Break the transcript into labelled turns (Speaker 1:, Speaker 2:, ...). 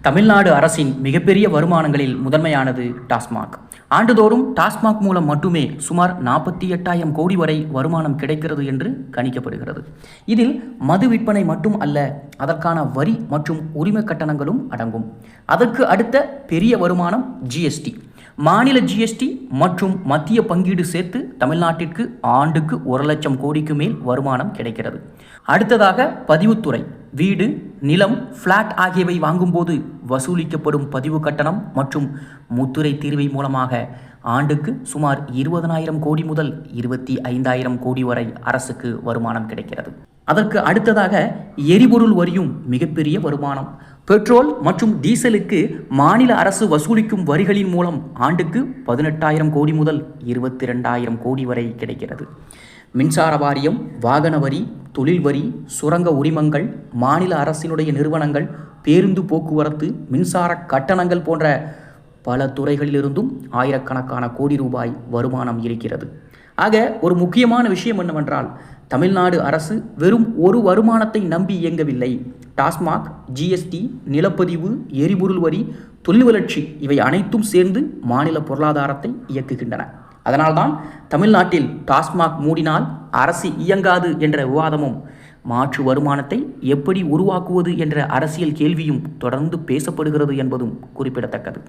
Speaker 1: தமிழ்நாடு அரசின் மிகப்பெரிய வருமானங்களில் முதன்மையானது டாஸ்மாக். ஆண்டுதோறும் டாஸ்மாக் மூலம் மட்டுமே சுமார் 48,000 கோடி வரை வருமானம் கிடைக்கிறது என்று கணிக்கப்படுகிறது. இதில் மது விற்பனை மட்டும் அல்ல, அதற்கான வரி மற்றும் உரிமை கட்டணங்களும் அடங்கும். அதற்கு அடுத்த பெரிய வருமானம் ஜிஎஸ்டி. மாநில ஜிஎஸ்டி மற்றும் மத்திய பங்கீடு சேர்த்து தமிழ்நாட்டிற்கு ஆண்டுக்கு 1,00,000 கோடிக்கு மேல் வருமானம் கிடைக்கிறது. அடுத்ததாக பதிவுத்துறை. வீடு, நிலம், பிளாட் ஆகியவை வாங்கும்போது வசூலிக்கப்படும் பதிவு கட்டணம் மற்றும் முத்திரை தீர்வை மூலமாக ஆண்டுக்கு சுமார் 20,000 கோடி முதல் 25,000 கோடி வரை அரசுக்கு வருமானம் கிடைக்கிறது. அதற்கு அடுத்ததாக எரிபொருள் வரியும் மிகப்பெரிய வருமானம். பெட்ரோல் மற்றும் டீசலுக்கு மாநில அரசு வசூலிக்கும் வரிகளின் மூலம் ஆண்டுக்கு 18,000 கோடி முதல் 22,000 கோடி வரை கிடைக்கிறது. மின்சார வாரியம், வாகன வரி, தொழில் வரி, சுரங்க உரிமங்கள், மாநில அரசினுடைய நிறுவனங்கள், பேருந்து போக்குவரத்து, மின்சார கட்டணங்கள் போன்ற பல துறைகளிலிருந்தும் ஆயிரக்கணக்கான கோடி ரூபாய் வருமானம் இருக்கிறது. ஆக ஒரு முக்கியமான விஷயம் என்னவென்றால், தமிழ்நாடு அரசு வெறும் ஒரு வருமானத்தை நம்பி இயங்கவில்லை. டாஸ்மாக், ஜிஎஸ்டி, நிலப்பதிவு, எரிபொருள் வரி, தொழில் வளர்ச்சி இவை அனைத்தும் சேர்ந்து மாநில பொருளாதாரத்தை இயக்குகின்றன. அதனால்தான் தமிழ்நாட்டில் டாஸ்மாக் மூடினால் அரசு இயங்காது என்ற விவாதமும், மாற்று வருமானத்தை எப்படி உருவாக்குவது என்ற அரசியல் கேள்வியும் தொடர்ந்து பேசப்படுகிறது என்பதும் குறிப்பிடத்தக்கது.